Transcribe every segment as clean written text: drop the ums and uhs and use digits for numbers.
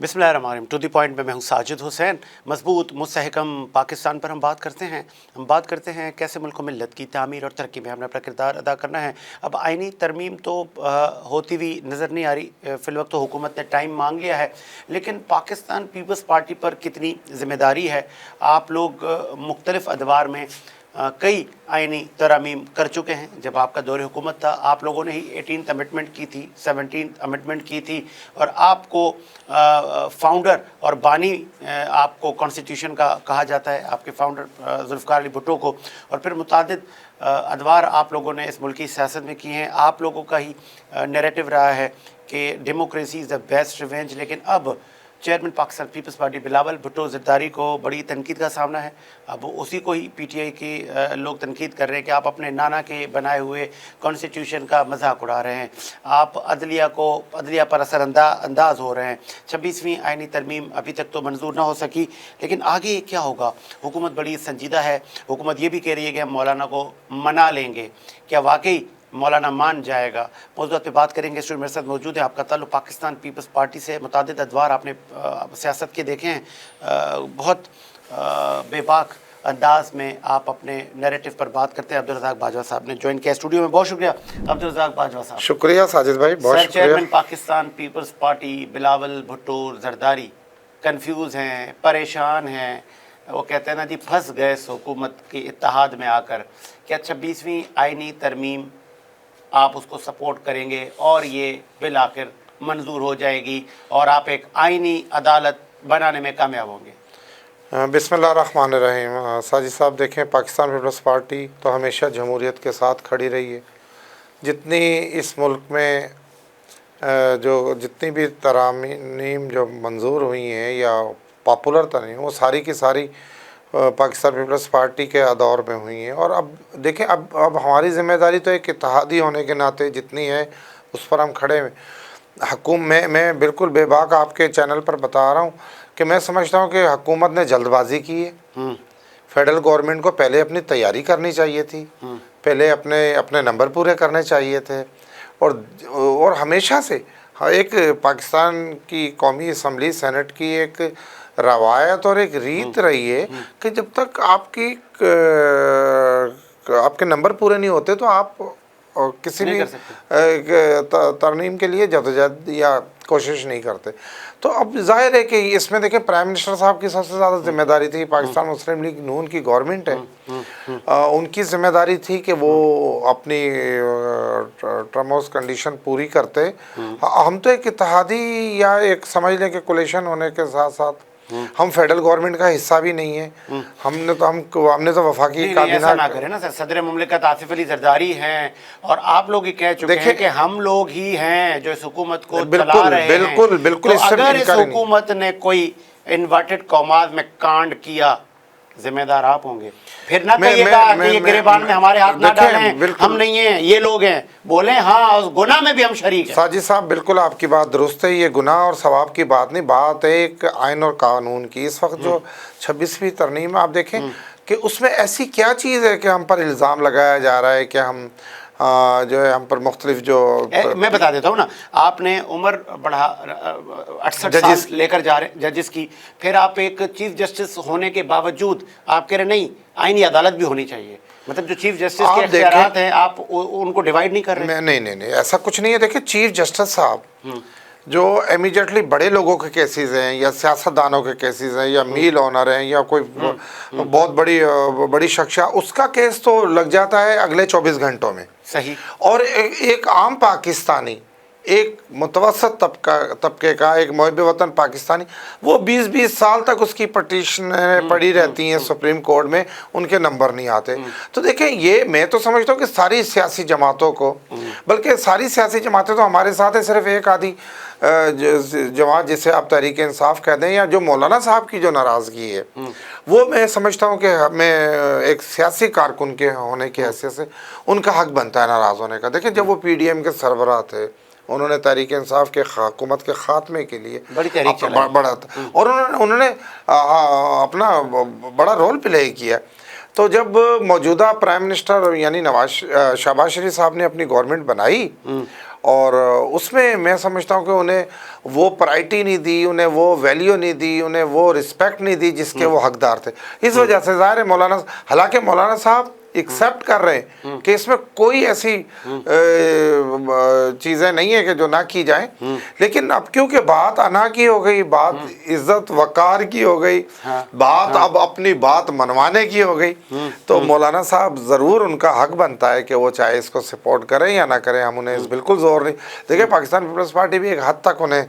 बिस्मिल्लाहिर्रहमानिर्रहीम। To the point में मैं हूं साजिद हुसैन। मजबूत मुस्तहकम पाकिस्तान पर हम बात करते हैं कैसे मुल्क को मिल्लत की तामीर और तरक्की में हमने अपना किरदार अदा करना है। अब आइनी तरमीम तो होती हुई नज़र नहीं आ रही, फ़िलवक्त तो हुकूमत ने टाइम मांग लिया है, लेकिन पाकिस्तान पीपल्स पार्टी पर कितनी ज़िम्मेदारी है। आप लोग मुख्तलिफ़ अदवार में कई आइनी तरामीम कर चुके हैं। जब आपका दौर हुकूमत था, आप लोगों ने ही 18th अमेंडमेंट की थी, 17th अमेंडमेंट की थी, और आपको फाउंडर और बानी आपको कॉन्स्टिट्यूशन का कहा जाता है, आपके फाउंडर जुल्फ़िकार अली भुट्टो को। और फिर मुतादिद अदवार आप लोगों ने इस मुल्क की सियासत में किए हैं। आप लोगों का ही नैरेटिव रहा है कि democracy is the best revenge, लेकिन अब चेयरमैन पाकिस्तान पीपल्स पार्टी बिलावल भुट्टो ज़रदारी को बड़ी तनकीद का सामना है। अब उसी को ही पीटीआई के लोग तनकीद कर रहे हैं कि आप अपने नाना के बनाए हुए कॉन्स्टिट्यूशन का मजाक उड़ा रहे हैं, आप अदलिया पर अंदाज हो रहे हैं। 26वीं आइनी तरमीम अभी तक तो मंजूर ना हो सकी, लेकिन आगे क्या होगा? हुकूमत बड़ी संजीदा है। हुकूमत ये भी कह रही है कि हम मौलाना को मना लेंगे। क्या वाकई मौलाना मान जाएगा? मौजूद पे बात करेंगे। स्टूडियो मेरे साथ मौजूद है। आपका ताल्लुक़ पाकिस्तान पीपल्स पार्टी से, मुतादिद अदवार आपने सियासत के देखे हैं, बहुत बेबाक अंदाज में आप अपने नैरेटिव पर बात करते हैं। अब्दुल रज़ाक बाजवा साहब ने ज्वाइन किया स्टूडियो में, बहुत शुक्रिया अब्दुल रज़ाक बाजवा साहब। शुक्रिया साजिद भाई, बहुत शुक्रिया। चेयरमैन पाकिस्तान पीपल्स पार्टी बिलावल भुट्टो ज़रदारी कन्फ्यूज़ हैं, परेशान हैं। वो कहते हैं ना जी, फंस गए इस हुकूमत के इत्तेहाद में आकर। क्या 26वीं आइनी तरमीम आप उसको सपोर्ट करेंगे और ये बिल आखिर मंजूर हो जाएगी और आप एक आइनी अदालत बनाने में कामयाब होंगे? बिस्मिल्लाहिर्रहमानिर्रहीम। साजिद साहब देखें, पाकिस्तान पीपल्स पार्टी तो हमेशा जमहूरियत के साथ खड़ी रही है। जितनी इस मुल्क में जितनी भी तरामीम जो मंजूर हुई हैं या पॉपुलर तरमीम, वो सारी की सारी पाकिस्तान पीपल्स पार्टी के दौर में हुई हैं। और अब देखें, अब हमारी ज़िम्मेदारी तो एक इत्तेहादी होने के नाते जितनी है उस पर हम खड़े हैं। मैं बिल्कुल बेबाक आपके चैनल पर बता रहा हूँ कि मैं समझता हूँ कि हुकूमत ने जल्दबाजी की है। फेडरल गवर्नमेंट को पहले अपनी तैयारी करनी चाहिए थी, पहले अपने नंबर पूरे करने चाहिए थे। और हमेशा से एक पाकिस्तान की कौमी असम्बली सेनेट की एक रवायत और एक रीत रही है कि जब तक आपके नंबर पूरे नहीं होते तो आप किसी भी तरमीम के लिए जदोजहद या कोशिश नहीं करते। तो अब जाहिर है कि इसमें देखें, प्राइम मिनिस्टर साहब की सबसे ज़्यादा जिम्मेदारी थी। पाकिस्तान मुस्लिम लीग नून की गवर्नमेंट है, उनकी जिम्मेदारी थी कि वो अपनी टर्म्स ऑफ कंडीशन पूरी करते। हम तो एक इत्तेहादी या एक समझ लें कि कोलिशन होने के साथ साथ हम फेडरल गवर्नमेंट का हिस्सा भी नहीं है। हमने तो वफाकी काबीना ना करे ना सर। सदर मुमलिकत आसिफ अली जरदारी हैं और आप लोग ही कह चुके हैं कि हम लोग ही हैं जो इस हुकूमत को चला रहे हैं। बिल्कुल। तो अगर इस हुकूमत ने कोई इन्वर्टेड कौमात में कांड किया, जिम्मेदार आप होंगे। फिर ना कहिएगा कि ये गिरेबान में हमारे हाथ ना डालें, हम नहीं हैं, ये लोग हैं। बोले हाँ, उस गुनाह में भी हम शरीक हैं। साजिद साहब, बिल्कुल आपकी बात दुरुस्त है। ये गुनाह और सवाब की बात नहीं, बात है एक आइन और कानून की। इस वक्त जो 26वीं तरमीम आप देखें कि उसमें ऐसी क्या चीज़ है कि हम पर इल्ज़ाम लगाया जा रहा है कि हम जो है हम पर मुख्तलिफ मैं बता देता हूँ ना, आपने उम्र बढ़ा 68 साल लेकर जा रहे जजेस की, फिर आप एक चीफ जस्टिस होने के बावजूद आप कह रहे नहीं, आइनी अदालत भी होनी चाहिए। मतलब जो चीफ जस्टिस के इख्तियारात हैं, आप उनको डिवाइड नहीं कर रहे? नहीं, ऐसा कुछ नहीं है। देखिए, चीफ जस्टिस साहब जो इमीडिएटली बड़े लोगों के केसेस हैं या सियासतदानों के केसेस हैं या मील ऑनर हैं या कोई बहुत बड़ी शख्सियत, उसका केस तो लग जाता है अगले 24 घंटों में। सही। और एक आम पाकिस्तानी, एक मुतवसत तबके का, एक मुहिब वतन पाकिस्तानी, वो 20-20 साल तक उसकी पटिशन पड़ी रहती हैं सुप्रीम कोर्ट में, उनके नंबर नहीं आते। तो देखें, ये मैं तो समझता हूँ कि सारी सियासी जमातों को, बल्कि सारी सियासी जमातें तो हमारे साथ है, सिर्फ एक आधी जमात जिसे आप तहरीक इंसाफ कह दें, या जो मौलाना साहब की जो नाराज़गी है, वो मैं समझता हूँ कि मैं एक सियासी कारकुन के होने की हैसियत से उनका हक बनता है नाराज़ होने का। देखिए, जब वो PDM के सरबराह थे, उन्होंने तहरीक इंसाफ के हुकूमत के ख़ात्मे के लिए बड़ी तहरीक बड़ा और उन्होंने अपना बड़ा रोल प्ले किया। तो जब मौजूदा प्राइम मिनिस्टर यानी शहबाज शरीफ साहब ने अपनी गवर्नमेंट बनाई اور اس میں میں سمجھتا ہوں کہ انہیں وہ پرائٹی نہیں دی، انہیں وہ ویلیو نہیں دی، انہیں وہ رسپیکٹ نہیں دی جس کے وہ حقدار تھے. اس وجہ سے ظاہر ہے مولانا، حالانکہ مولانا صاحب ایکسیپٹ کر رہے ہیں کہ اس میں کوئی ایسی چیزیں نہیں ہیں کہ جو نہ کی جائیں، لیکن اب کیونکہ بات انا کی ہو گئی، بات عزت وقار کی ہو گئی، بات اب اپنی بات منوانے کی ہو گئی، تو مولانا صاحب ضرور ان کا حق بنتا ہے کہ وہ چاہے اس کو سپورٹ کریں یا نہ کریں. ہم انہیں بالکل زور نہیں. دیکھیں پاکستان پیپلز پارٹی بھی ایک حد تک انہیں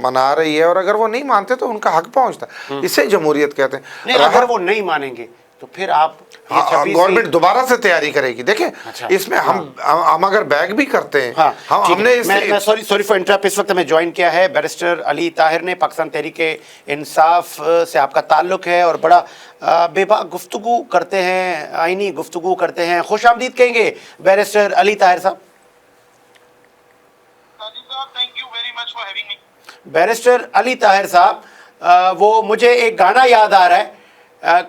منا رہی ہے، اور اگر وہ نہیں مانتے تو ان کا حق پہنچتا ہے. اسے جمہوریت کہتے ہیں. نہیں، اگر وہ نہیں مانیں گے تو پھر آپ گورنمنٹ دوبارہ سے تیاری کرے گی. دیکھیں اس میں ہم اگر بیک بھی کرتے ہیں، ہم نے سوری فار انٹرپٹ، اس وقت ہمیں جوائن کیا ہے بیرسٹر علی طاہر نے. پاکستان تحریک انصاف سے آپ کا تعلق ہے اور بڑا بے باک گفتگو کرتے ہیں، آئینی گفتگو کرتے ہیں. خوش آمدید کہیں گے بیرسٹر علی طاہر صاحب. بیرسٹر علی طاہر صاحب، وہ مجھے ایک گانا یاد آ رہا ہے،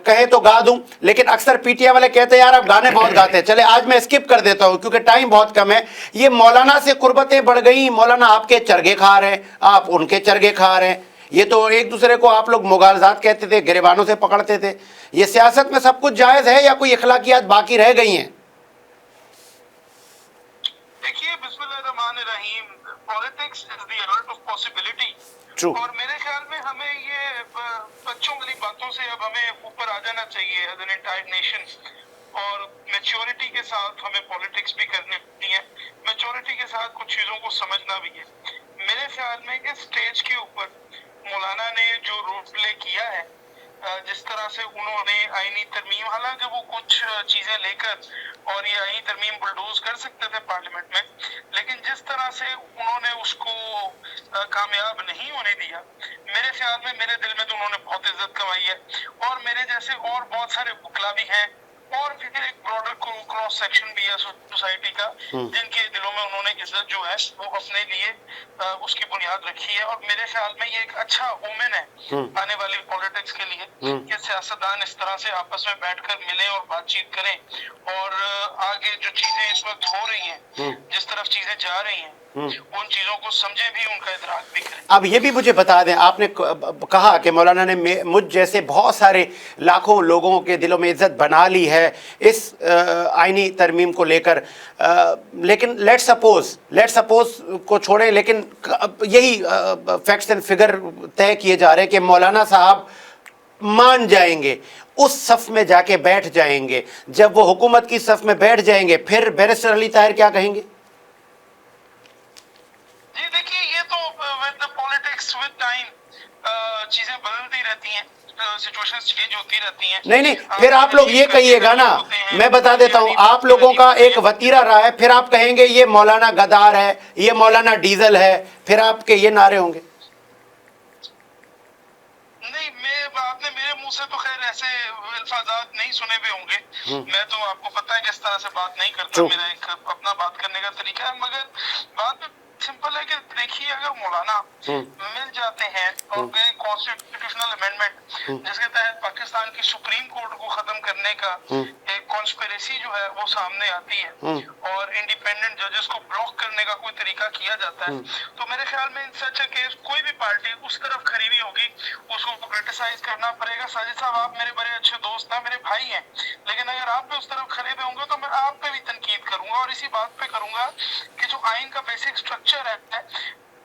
کہے تو گا دوں، لیکن اکثر پی ٹی آئی والے کہتے ہیں یار آپ گانے بہت گاتے ہیں. چلے آج میں اسکپ کر دیتا ہوں کیونکہ ٹائم بہت کم ہے. یہ مولانا سے قربتیں بڑھ گئیں، مولانا آپ کے چرگے کھا رہے ہیں، آپ ان کے چرگے کھا رہے ہیں. یہ تو ایک دوسرے کو آپ لوگ مغالزات کہتے تھے، گریبانوں سے پکڑتے تھے. یہ سیاست میں سب کچھ جائز ہے یا کوئی اخلاقیات باقی رہ گئی ہیں؟ دیکھیے، بسم اللہ الرحمن الرحیم، politics is the art of possibility. اور میرے خیال میں ہمیں یہ بچوں والی باتوں سے اب ہمیں اوپر آ جانا چاہیے ایز این انٹائر نیشن، اور میچورٹی کے ساتھ ہمیں پالیٹکس بھی کرنی ہے، میچورٹی کے ساتھ کچھ چیزوں کو سمجھنا بھی ہے. میرے خیال میں اس سٹیج کے اوپر مولانا نے جو رول پلے کیا ہے، جس طرح سے انہوں نے آئینی ترمیم، حالانکہ وہ کچھ چیزیں لے کر اور یہ آئینی ترمیم بلڈوز کر سکتے تھے پارلیمنٹ میں، لیکن جس طرح سے انہوں نے اس کو کامیاب نہیں ہونے دیا، میرے خیال میں، میرے دل میں تو انہوں نے بہت عزت کمائی ہے. اور میرے جیسے اور بہت سارے وکلا بھی ہیں، اور پھر ایک براڈر کراس سیکشن بھی ہے سوسائٹی کا، جن کے دلوں میں انہوں نے عزت جو ہے وہ اپنے لیے اس کی بنیاد رکھی ہے. اور میرے خیال میں یہ ایک اچھا اومن ہے آنے والی پالیٹکس کے لیے کہ سیاستدان اس طرح سے آپس میں بیٹھ کر ملیں اور بات چیت کریں، اور آگے جو چیزیں اس وقت ہو رہی ہیں، جس طرف چیزیں جا رہی ہیں، ان چیزوں کو سمجھیں بھی، ان کا ادراک بھی کریں. اب یہ بھی مجھے بتا دیں، آپ نے کہا کہ مولانا نے مجھ جیسے بہت سارے لاکھوں لوگوں کے دلوں میں عزت بنا لی ہے اس آئینی ترمیم کو لے کر، لیکن لیٹ سپوز کو چھوڑیں، لیکن یہی فیکٹس اینڈ فگر طے کیے جا رہے ہیں کہ مولانا صاحب مان جائیں گے، اس صف میں جا کے بیٹھ جائیں گے. جب وہ حکومت کی صف میں بیٹھ جائیں گے پھر بیرسٹر علی طاہر کیا کہیں گے؟ جی دیکھیے، یہ تو ود پالیٹکس ود ٹائم چیزیں بدلتی رہتی ہیں، سچویشنز چینج ہوتی رہتی ہیں. نہیں، پھر آپ لوگ یہ کہیے گا نا، میں بتا دیتا ہوں، آپ لوگوں کا ایک وتیرہ رہا ہے، پھر آپ کہیں گے یہ مولانا غدار ہے، یہ مولانا ڈیزل ہے، پھر آپ کے یہ نعرے ہوں گے. نہیں، آپ نے میرے منہ سے تو خیر ایسے الفاظات نہیں سنے ہوئے ہوں گے. میں تو آپ کو پتہ ہے کہ اس طرح سے بات نہیں کرتا، میرا ایک اپنا بات کرنے کا طریقہ ہے. مگر بات سمپل ہے کہ دیکھیے، اگر مولانا مل جاتے ہیں اور کوئی کانسٹیٹیوشنل امینڈمنٹ جس کے تحت پاکستان کی سپریم کورٹ کو ختم کرنے کا ایک کانسپیریسی جو ہے وہ سامنے آتی ہے، اور انڈیپینڈنٹ ججز کو بلاک کرنے کا کوئی طریقہ کیا جاتا ہے، تو میرے خیال میں ان سچ کیس کوئی بھی پارٹی اس طرف کھڑی ہوئی ہوگی، اس کو کرٹیسائز کرنا پڑے گا. ساجد صاحب، آپ میرے بڑے اچھے دوست ہیں، میرے بھائی ہیں، لیکن اگر آپ بھی اس طرف کھڑے ہوئے ہوں گے تو میں آپ پہ بھی تنقید کروں گا، اور اسی بات پہ کروں گا کہ جو آئین کا بیسک سٹرکچر ہے،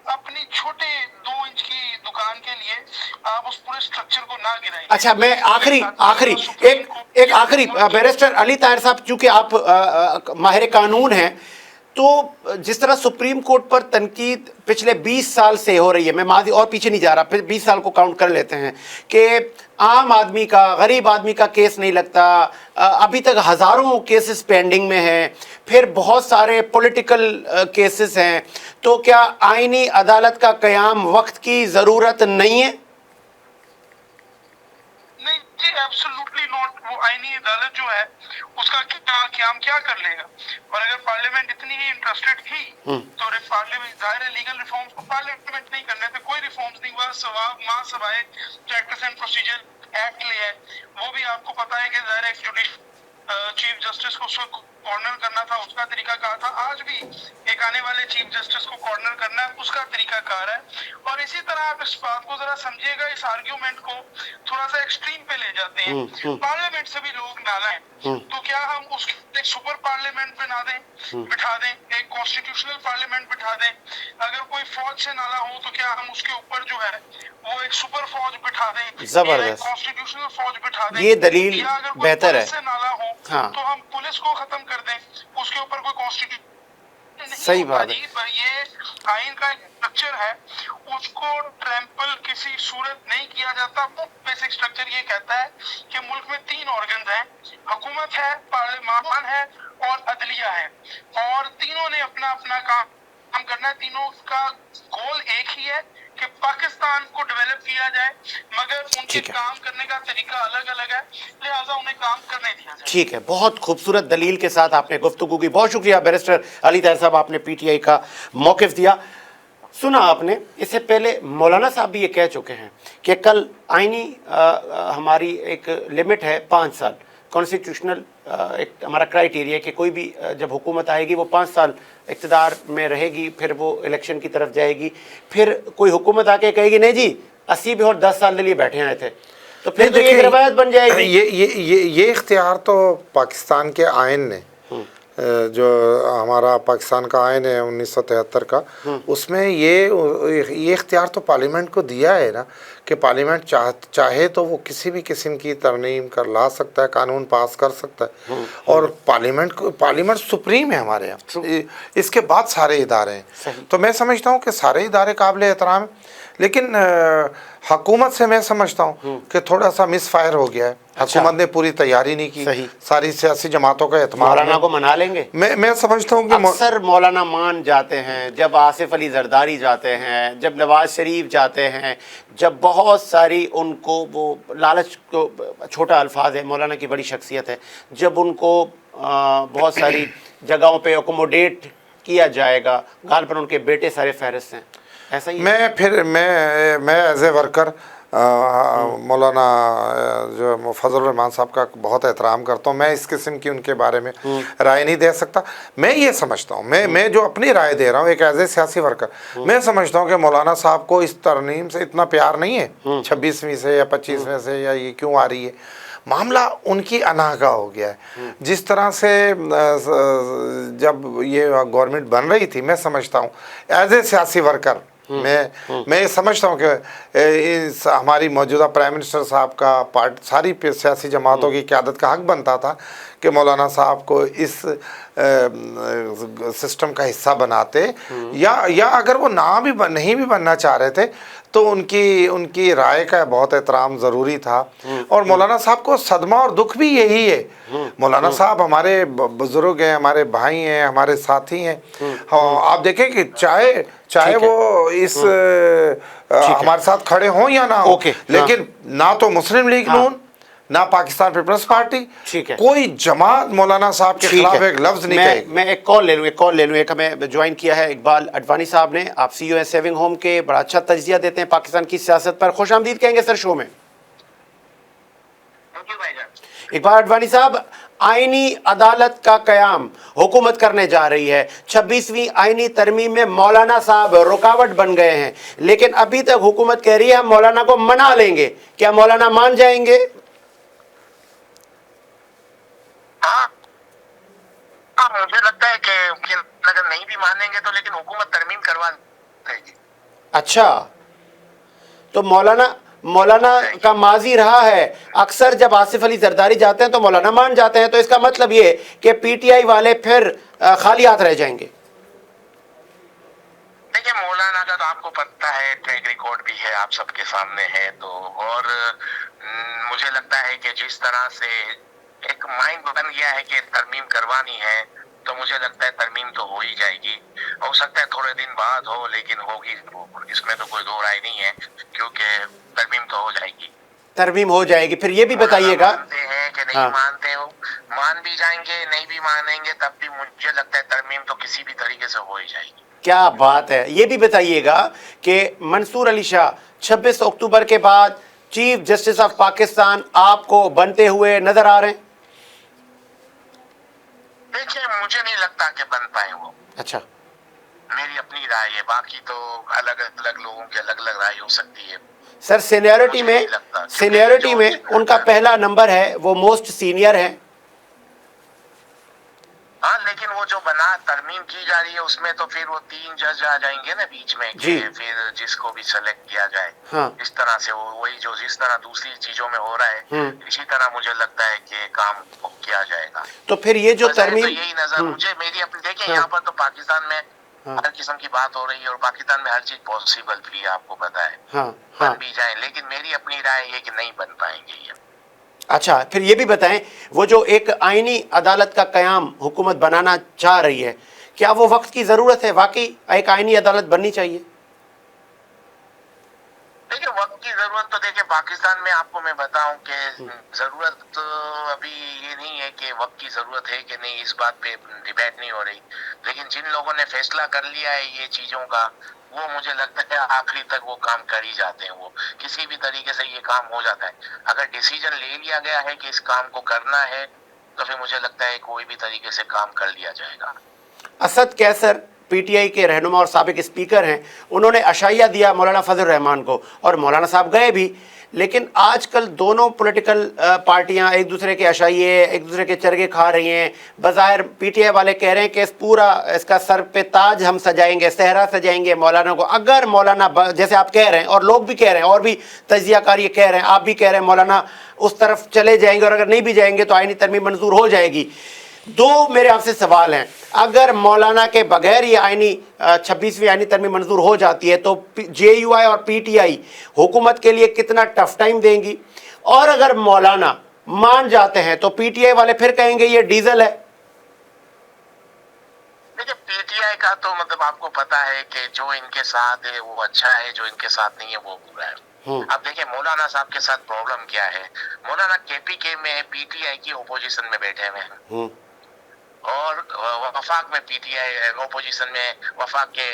اپنی چھوٹے 2 انچ کی دکان کے لیے آپ اس پورے سٹرکچر کو نہ گرائیں. اچھا، میں ایک آخری بیرسٹر علی طاہر صاحب، چونکہ آپ ماہر قانون ہیں، تو جس طرح سپریم کورٹ پر تنقید پچھلے 20 سال سے ہو رہی ہے، میں ماضی اور پیچھے نہیں جا رہا، پھر 20 سال کو کاؤنٹ کر لیتے ہیں، کہ عام آدمی کا، غریب آدمی کا کیس نہیں لگتا، ابھی تک ہزاروں کیسز پینڈنگ میں ہیں، پھر بہت سارے پولیٹیکل کیسز ہیں، تو کیا آئینی عدالت کا قیام وقت کی ضرورت نہیں ہے؟ نہیں جی، ایبسولوٹلی ناٹ. وہ آئینی عدالت جو ہے اس کا قیام کیا کر لے گا؟ اور اگر پارلیمنٹ اتنی ہی انٹرسٹڈ تھی تو پارلیمنٹ ظاہر لیگل ریفارمز کو پارلیمنٹ نہیں کرنے تھے، کوئی ریفارمز نہیں ہوا سوائے پریکٹس اینڈ پروسیجر ایکٹ لے ہے. وہ بھی آپ کو پتا ہے کہ ظاہر ایک چیف جسٹس کو اس کو کارنر کرنا تھا، اس کا طریقہ کہا تھا. آج بھی आने वाले चीफ जस्टिस को कॉर्नर करना है, उसका तरीका कार है। और इसी तरह आप इस बात को जरा समझिएगा, इस आर्ग्यूमेंट को थोड़ा सा एक्सट्रीम पे ले जाते हैं। पार्लियामेंट से भी लोग नाला है, तो क्या हम उसके एक सुपर पार्लियामेंट बना दें, बिठा दें, एक कॉन्स्टिट्यूशनल पार्लियामेंट बिठा दें? अगर कोई फौज से नाला हो तो क्या हम उसके ऊपर जो है वो एक सुपर फौज बिठा दें, जबरदस्त, कॉन्स्टिट्यूशनल फौज बिठा दें? ये दलील या अगर कोई बेहतर है। पुलिस से नाला हो हाँ। तो हम पुलिस को खत्म कर दें, उसके ऊपर कोई कॉन्स्टिट्यूशन सही बात है। पर ये आइन का एक स्ट्रक्चर है, उसको ट्रैम्पल किसी सूरत नहीं किया जाता। वो बेसिक स्ट्रक्चर ये कहता है कि मुल्क में 3 ऑर्गन हैं, हुकूमत है, पार्लियामान है और अदलिया है, और तीनों ने अपना अपना काम करना है। तीनों का गोल एक ही है कि पाकिस्तान को डेवलप किया जाए, मगर उनके काम करने का तरीका अलग अलग है, लिहाजा उन्हें काम करने दिया जाए। ठीक है, बहुत खूबसूरत दलील के साथ आपने गुफ्तगू की, बहुत शुक्रिया बैरिस्टर अली ताहिर साहब, आपने पीटीआई का मौक़िफ़ दिया। सुना आपने, इससे पहले मौलाना साहब भी ये कह चुके हैं कि कल आइनी हमारी एक लिमिट है 5 साल, कॉन्स्टिट्यूशनल एक हमारा क्राइटेरिया कि कोई भी जब हुकूमत आएगी वो 5 साल इक़्तिदार में रहेगी, फिर वो इलेक्शन की तरफ जाएगी, फिर कोई हुकूमत आके कहेगी नहीं जी असी भी और 10 साल के लिए बैठे आए थे, तो फिर तो ये रवायत बन जाएगी। ये इख्तियार तो पाकिस्तान के आइन ने, जो हमारा पाकिस्तान का आइन है 1973 का, उसमें ये इख्तियार तो पार्लियामेंट को दिया है ना कि पार्लियामेंट चाहे तो वो किसी भी किस्म की तरमीम कर ला सकता है, कानून पास कर सकता है। और पार्लियामेंट सुप्रीम है हमारे यहाँ, इसके बाद सारे इदारे हैं। तो मैं समझता हूँ कि सारे इदारे काबिल एहतराम हैं, लेकिन हुकूमत से मैं समझता हूँ कि थोड़ा सा मिस फायर हो गया है। हुकूमत ने पूरी तैयारी नहीं की, सारी सियासी जमातों का एतमाद। मौलाना को मना लेंगे, मैं समझता हूँ कि अक्सर मौलाना मान जाते हैं, जब आसिफ अली जरदारी जाते हैं, जब नवाज शरीफ जाते हैं, जब बहुत सारी उनको वो लालच को, छोटा अल्फाज है, मौलाना की बड़ी शख्सियत है, जब उनको बहुत सारी जगहों पे अकोमोडेट किया जाएगा, गालबन उनके बेटे सारे फहरिस्त हैं, ऐसा ही। मैं एज ए वर्कर मौलाना जो फजल रहमान साहब का बहुत एहतराम करता हूँ। मैं इस किस्म की उनके बारे में राय नहीं दे सकता। मैं ये समझता हूँ, मैं जो अपनी राय दे रहा हूँ एक एज ए सियासी वर्कर, मैं समझता हूँ कि मौलाना साहब को इस तरमीम से इतना प्यार नहीं है 26वीं से या 25वें से, या ये क्यों आ रही है। मामला उनकी अनाह का हो गया है। जिस तरह से जब ये गवर्नमेंट बन रही थी, मैं समझता हूँ एज ए सियासी वर्कर मैं ये समझता हूँ कि हमारी मौजूदा प्राइम मिनिस्टर साहब का सारी सियासी जमातों की क़यादत का हक बनता था कि मौलाना साहब को इस सिस्टम का हिस्सा बनाते, या अगर वो नहीं भी बनना चाह रहे थे तो उनकी राय का बहुत एहतराम ज़रूरी था। और मौलाना साहब को सदमा और दुख भी यही है। मौलाना साहब हमारे बुज़ुर्ग हैं, हमारे भाई हैं, हमारे साथी हैं। आप देखें कि चाहे वो इस हमारे साथ खड़े हों या ना हो, लेकिन ना तो मुस्लिम लीग नून, ना पाकिस्तान पीपल्स पार्टी, कोई जमात मौलाना साहब के खिलाफ एक लफ्ज नहीं कहेगी। मैं एक कॉल ले लूँ। एक हमें ज्वाइन किया है इकबाल अडवाणी साहब ने, आप CEO हैं सेविंग होम के, बड़ा अच्छा तज्जिया देते हैं पाकिस्तान की सियासत पर। खुश आमदीद कहेंगे सर शो में। इकबाल अडवाणी साहब, आईनी अदालत का कयाम हुकूमत करने जा रही है, 26वीं आईनी तरमीम में मौलाना साहब रुकावट बन गए हैं, लेकिन अभी तक हुकूमत कह रही है हम मौलाना को मना लेंगे। क्या मौलाना मान जाएंगे? मुझे लगता है कि अगर नहीं भी मानेंगे तो लेकिन हुकूमत तरमीम करवा देगी। अच्छा, तो मौलाना का माजी रहा है, अक्सर जब आसिफ अली जरदारी जाते हैं तो मौलाना मान जाते हैं, तो इसका मतलब ये कि पीटीआई वाले फिर खाली हाथ रह जाएंगे। देखिए, मौलाना का तो आपको पता है ट्रैक रिकॉर्ड भी है, आप सबके सामने है। तो और मुझे लगता है कि जिस तरह से एक माइंड बन गया है कि तरमीम करवानी है, तो मुझे लगता है तरमीम तो हो ही जाएगी। हो सकता है थोड़े दिन बाद हो, लेकिन होगी, इसमें तो कोई दो राय नहीं है, क्योंकि तरमीम तो हो जाएगी। तरमीम हो जाएगी। फिर ये भी बताइएगा, मानते हैं कि नहीं मानते हो, मान भी जाएंगे, नहीं भी मानेंगे, तब भी मुझे लगता है तरमीम तो किसी भी तरीके से हो ही जाएगी। क्या बात है। ये भी बताइएगा कि मंसूर अली शाह 26 अक्टूबर के बाद चीफ जस्टिस ऑफ पाकिस्तान आपको बनते हुए नजर आ रहे हैं? देखिए, मुझे नहीं लगता कि बन पाए वो। अच्छा, मेरी अपनी राय है, बाकी तो अलग अलग लोगों की अलग अलग राय हो सकती है। सर सीनियरिटी में उनका पहला नंबर है, वो मोस्ट सीनियर है। हाँ, लेकिन वो जो बना तरमीम की जा रही है उसमें तो फिर वो 3 जज आ जाएंगे ना बीच में कि फिर जिसको भी सेलेक्ट किया जाए। हाँ। इस तरह से वो वही जो जिस तरह दूसरी चीजों में हो रहा है इसी तरह मुझे लगता है कि काम किया जाएगा। तो फिर ये जो तरमीम, तो यही नजर मुझे मेरी अपनी देखिए, यहाँ पर तो पाकिस्तान में हर किस्म की बात हो रही है और पाकिस्तान में हर चीज पॉसिबल भी है, आपको पता है। बन भी जाए, लेकिन मेरी अपनी राय है कि नहीं बन पाएंगे ये। अच्छा, फिर ये भी बताएं, वो जो एक आईनी अदालत का कयाम हुकूमत बनाना चाह रही है, क्या वो वक्त की ज़रूरत है? वाकई एक आईनी अदालत बननी चाहिए? देखिए, वक्त की ज़रूरत तो देखिए पाकिस्तान में आपको मैं बताऊं कि ज़रूरत तो अभी ये नहीं है कि वक्त की ज़रूरत है कि नहीं, इस बात पे डिबेट नहीं हो रही। लेकिन जिन लोगों ने फैसला कर लिया है ये चीज़ों का, वो मुझे लगता है आखिरी तक वो काम कर ही जाते हैं। वो किसी भी तरीके से ये काम हो जाता है। अगर डिसीजन ले लिया गया है कि इस काम को करना है तो फिर मुझे लगता है कोई भी तरीके से काम कर लिया जाएगा। असद कैसर पीटीआई के रहनुमा और साबिक स्पीकर हैं, उन्होंने अशाइया दिया मौलाना फजल रहमान को और मौलाना साहब गए भी। लेकिन आजकल दोनों पॉलिटिकल पार्टियां एक दूसरे के अशाइये, एक दूसरे के चरगे खा रही हैं। बज़ाहिर पीटीआई वाले कह रहे हैं कि इस पूरा इसका सर पे ताज हम सजाएंगे, सहरा सजाएंगे मौलाना को। अगर मौलाना जैसे आप कह रहे हैं और लोग भी कह रहे हैं और भी तजियाकार ये कह रहे हैं, आप भी कह रहे हैं मौलाना उस तरफ चले जाएंगे और अगर नहीं भी जाएंगे तो आईनी तरमीम मंजूर हो जाएगी। दो मेरे आपसे सवाल हैं, अगर मौलाना के बगैर ये आईनी 26वीं आईनी तरमीम मंजूर हो जाती है तो जेयूआई और पीटीआई हुकूमत के लिए कितना टफ टाइम देंगी? और अगर मौलाना मान जाते हैं तो पीटीआई वाले फिर कहेंगे ये डीजल है। देखिए, पीटीआई का तो मतलब आपको पता है कि जो इनके साथ है वो अच्छा है, जो इनके साथ नहीं है वो बुरा है। अब देखिए मौलाना साहब के साथ प्रॉब्लम क्या है। मौलाना केपीके में पीटीआई की ओपोजिशन में बैठे हुए हैं और वफाक में पीटीआई ओपोजिशन में, वफाक के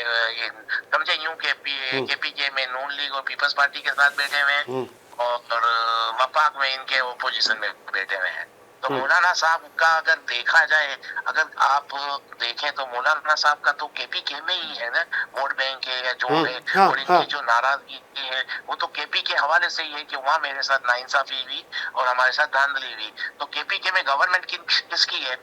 समझे यूं के केपीके में नून लीग और पीपल्स पार्टी के साथ बैठे हुए हैं और वफाक में इनके ओपोजिशन में बैठे हुए हैं। तो मौलाना साहब का अगर देखा जाए, अगर आप देखें तो मौलाना साहब का तो केपीके में ही है ना वोट बैंक है या जो है, और इनकी जो नाराजगी है वो तो केपी के हवाले से ही है कि वहाँ मेरे साथ नाइंसाफी हुई और हमारे साथ धांधली हुई। तो केपीके में गवर्नमेंट किसकी है?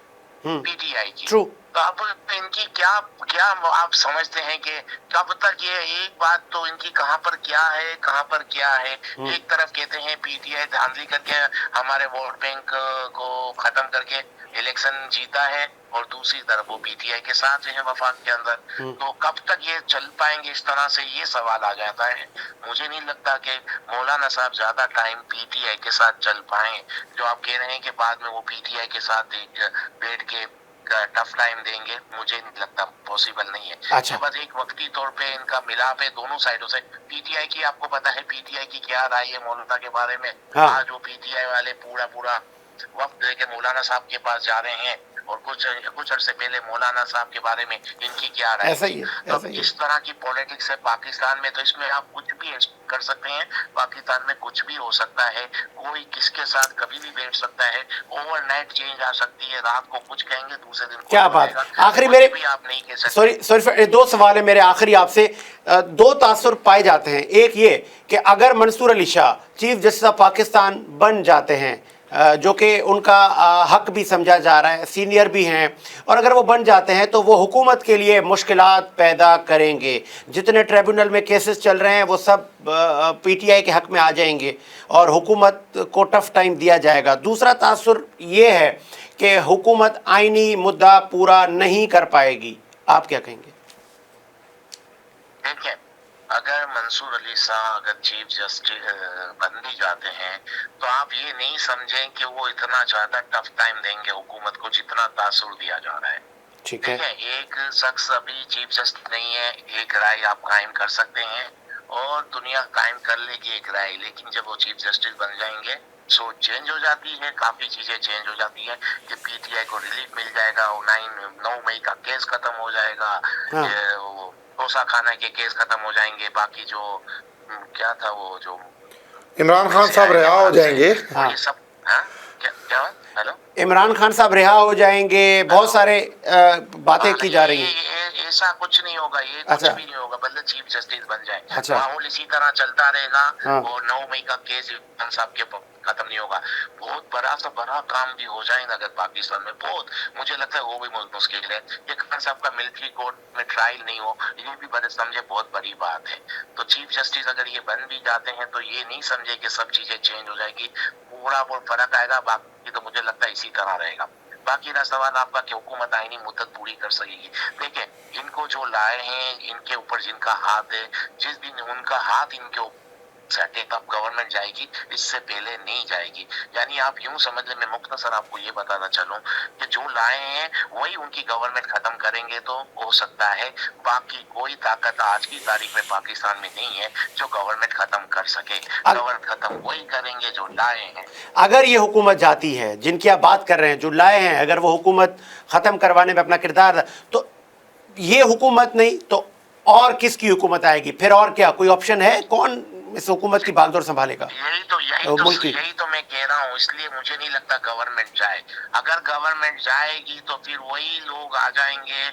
पीटीआई की। तो अब इनकी क्या आप समझते हैं कि कब तक ये एक बात तो इनकी कहाँ पर क्या है, कहाँ पर क्या है। एक तरफ कहते हैं पीटीआई धांधली करके हमारे वोट बैंक को खत्म करके इलेक्शन जीता है और दूसरी तरफ वो पीटीआई के साथ है वफाक के अंदर। तो कब तक ये चल पाएंगे इस तरह से, ये सवाल आ जाता है। मुझे नहीं लगता कि मौलाना साहब ज्यादा टाइम पीटीआई के साथ चल पाए। जो आप कह रहे हैं कि बाद में वो पीटीआई के साथ बैठ के टफ टाइम देंगे, मुझे नहीं लगता, पॉसिबल नहीं है। अच्छा। बस एक वक्ती तौर पे इनका मिलाप है दोनों साइडों से। पीटीआई की आपको पता है पीटीआई की क्या राय है मौलाना के बारे में। आज वो पीटीआई वाले पूरा वक्त लेके मौलाना साहब के पास जा रहे हैं और कुछ अर्से पहले मौलाना साहब के बारे में इनकी क्या राय है। तो इस तरह की पॉलिटिक्स है पाकिस्तान में, तो इसमें आप कुछ भी कर सकते हैं। पाकिस्तान में कुछ भी हो सकता है, कोई किसके साथ कभी भी बैठ सकता है, ओवरनाइट चेंज आ सकती है। रात को कुछ कहेंगे दूसरे दिन क्या बात। आखिरी मेरे भी आप नहीं कह सकते। सॉरी, दो सवाल है मेरे आखिरी आपसे। दो तासुर पाए जाते हैं, एक ये कि अगर Mansoor Ali Shah chief justice of Pakistan बन जाते हैं, जो कि उनका हक भी समझा जा रहा है, सीनियर भी हैं, और अगर वो बन जाते हैं तो वो हुकूमत के लिए मुश्किलात पैदा करेंगे। जितने ट्रिब्यूनल में केसेस चल रहे हैं वो सब पीटीआई के हक में आ जाएंगे और हुकूमत को टफ टाइम दिया जाएगा। दूसरा तासुर ये है कि हुकूमत आईनी मुद्दा पूरा नहीं कर पाएगी। आप क्या कहेंगे? देखिए, अगर मंसूर अली शाह अगर चीफ जस्टिस बन भी जाते हैं तो आप ये नहीं समझें कि वो इतना ज्यादा टफ टाइम देंगे हुकूमत को जितना तासुर दिया जा रहा है। ठीक है। एक शख्स अभी चीफ जस्टिस नहीं है, एक राय आप कायम कर सकते हैं और दुनिया कायम कर लेगी एक राय, लेकिन जब वो चीफ जस्टिस बन जाएंगे सोच चेंज हो जाती है, काफी चीजें चेंज हो जाती है कि पीटीआई को रिलीफ मिल जाएगा, 9 मई का केस खत्म हो जाएगा, डोसा खाना के केस खत्म हो जाएंगे, बाकी जो क्या था वो जो इमरान खान साहब रिहा हो जाएंगे। ये सब क्या हेलो, इमरान खान साहब रिहा हो जाएंगे, बहुत सारे बातें की जा रही हैं। ऐसा कुछ नहीं होगा, ये कुछ अच्छा। भी नहीं होगा, बल्कि चीफ जस्टिस बन जाए। अच्छा। माहौल इसी तरह चलता रहेगा हाँ। और 9 मई का केस इमरान साहब के खत्म नहीं होगा। बहुत बड़ा से बड़ा काम भी हो जाएगा अगर पाकिस्तान में, बहुत मुझे लगता है वो भी बहुत मुश्किल है। ये खान साहब का मिलिट्री कोर्ट में ट्रायल नहीं हो, ये भी बड़े समझे बहुत बड़ी बात है। तो चीफ जस्टिस अगर ये बन भी जाते हैं तो ये नहीं समझे कि सब चीजें चेंज हो जाएगी, थोड़ा बहुत फर्क आएगा, बाकी तो मुझे लगता है इसी तरह रहेगा। बाकी रहा सवाल आपका कि हुकूमत आईनी मुद्दत पूरी कर सकेगी। देखिए, इनको जो लाए हैं, इनके ऊपर जिनका हाथ है, जिस दिन उनका हाथ इनके ऊपर सेटे तब गवर्नमेंट जाएगी, इससे पहले नहीं जाएगी। यानी आप यूं समझ लें, मैं मुख्तसर आपको ये बताना चलूं कि जो लाए हैं वही उनकी गवर्नमेंट खत्म करेंगे तो हो सकता है, बाकी कोई ताकत आज की तारीख में पाकिस्तान में नहीं है जो गवर्नमेंट खत्म कर सके। गवर्नमेंट खत्म वही करेंगे जो लाए हैं। अगर ये हुकूमत जाती है जिनकी आप बात कर रहे हैं, जो लाए हैं, अगर वो हुकूमत ख़त्म करवाने में अपना किरदार, तो ये हुकूमत नहीं तो और किसकी हुकूमत आएगी फिर? और क्या कोई ऑप्शन है? कौन इस हुकूमत की बागडोर संभालेगा? यही तो मैं कह रहा हूँ, इसलिए मुझे नहीं लगता गवर्नमेंट जाए। अगर गवर्नमेंट जाएगी तो फिर वही लोग आ जाएंगे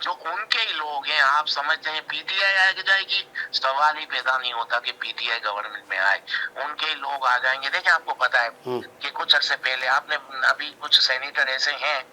जो उनके ही लोग हैं। आप समझते हैं पीटीआई आ जाएगी, सवाल ही पैदा नहीं होता कि पीटीआई गवर्नमेंट में आए, उनके ही लोग आ जाएंगे। देखिए, आपको पता है कि कुछ अरसे पहले आपने अभी कुछ सेनेटर ऐसे हैं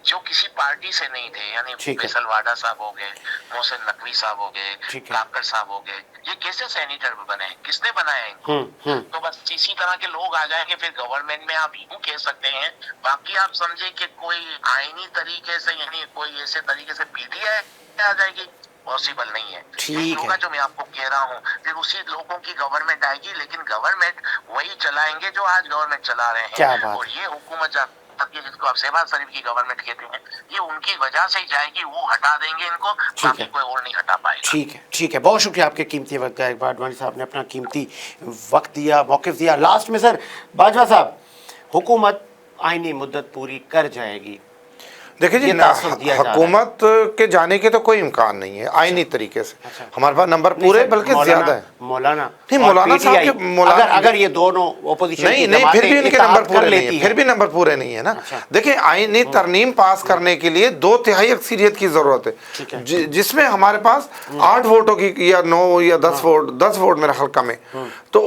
जो किसी पार्टी से नहीं थे, यानी फैसल वाडा साहब हो गए, मोहसिन नकवी साहब हो गए, काकर साहब हो गए, ये कैसे सेनेटर बने? किसने बनाया इनको? तो बस इसी तरह के लोग आ जाएंगे फिर गवर्नमेंट में, आप यूं कह सकते हैं। बाकी आप समझे कि कोई आईनी तरीके से, यानी कोई ऐसे तरीके से पीटीआई आ जाएगी, पॉसिबल नहीं है। ठीक है, जो मैं आपको कह रहा हूँ, फिर उसी लोगों की गवर्नमेंट आएगी, लेकिन गवर्नमेंट वही चलाएंगे जो आज गवर्नमेंट चला रहे हैं। और ये हुकूमत जिसको आप शहबाज शरीफ की गवर्नमेंट कहते हैं, ये उनकी वजह से ही जाएगी, वो हटा देंगे इनको, बाकी कोई और नहीं हटा पाएगा। ठीक है, बहुत शुक्रिया आपके कीमती वक्त का। एक बार अडवाणी साहब ने अपना कीमती वक्त दिया, मौक़िफ़ दिया। लास्ट में सर बाजवा साहब, हुकूमत आईनी मुद्दत पूरी कर जाएगी, देखिए जी, हुकूमत के जाने के तो कोई इम्कान नहीं है आईनी तरीके से। हमारे पास नंबर पूरे बल्कि ज्यादा है। मौलाना साहब के अगर ये दोनों ओपोजिशन नहीं फिर भी इनके नंबर पूरे नहीं है, फिर भी नंबर पूरे नहीं है ना। देखिए, आईनी तरमीम पास करने के लिए 2/3 अक्सरियत की जरूरत है, जिसमें हमारे पास 8 वोटों की या 9 या 10 वोट मेरा ख्याल कम है, तो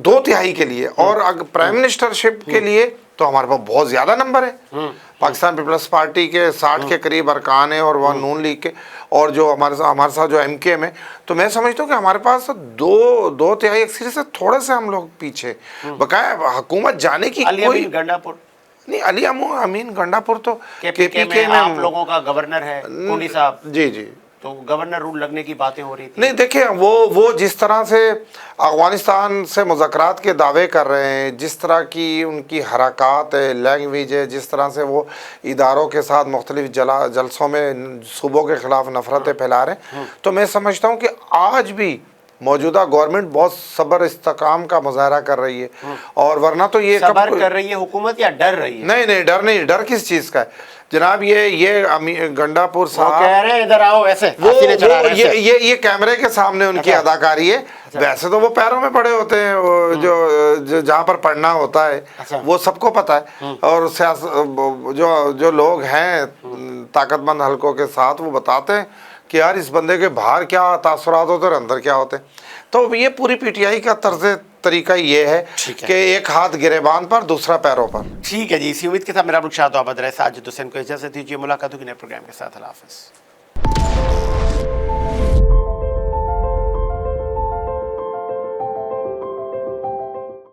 2/3 के लिए। और अगर प्राइम मिनिस्टरशिप के लिए तो हमारे पास बहुत ज्यादा नंबर है। पाकिस्तान पीपल्स पार्टी के 60 के करीब अरकान है और वह नून लीग के, और जो हमारे साथ जो एमके में, तो मैं समझता हूँ कि हमारे पास 2/3 अक्सरियत से थोड़े से हम लोग पीछे। बकाया हुकूमत जाने की कोई गंडापुर नहीं, अली अमीन गंडापुर तो केपीके में आप लोगों का गवर्नर है कुंडी साहब जी, तो गवर्नर रूल लगने की बातें हो रही थी। नहीं, देखिए, वो जिस तरह से अफगानिस्तान से मुज़ाकरात के दावे कर रहे हैं, जिस तरह की उनकी हरकत है, लैंग्वेज है, जिस तरह से वो इदारों के साथ मुख्तलिफ जलसों में सूबों के ख़िलाफ़ नफ़रतें फैला रहे हैं, तो मैं समझता हूँ कि आज भी मौजूदा गवर्नमेंट बहुत सब्र इस्तेकाम का मुजाहरा कर रही है। और वरना तो ये सब्र कर रही है हुकूमत या डर रही है? नहीं, डर नहीं, डर किस चीज़ का है जनाब? ये गंडापुर साहब कह रहे हैं इधर आओ, ऐसे ये कैमरे के सामने उनकी अदाकारी है। वैसे तो वो पैरों में पड़े होते हैं, जो जहाँ पर पढ़ना होता है वो सबको पता है। और जो लोग हैं ताकतमंद हलकों के साथ, वो बताते हैं कि यार इस बंदे के बाहर क्या तासुरात होते हैं और अंदर क्या होते हैं। तो ये पूरी पीटीआई का तर्ज तरीका ये है कि एक हाथ गिरेबान पर, दूसरा पैरों पर। ठीक है जी, इसी उम्मीद के साथ मेरा रुखसात आबाद रहे। साजिद हुसैन को इजाज़त दीजिए। मुलाकात होगी नए प्रोग्राम के साथ। अल्लाह हाफ़िज़।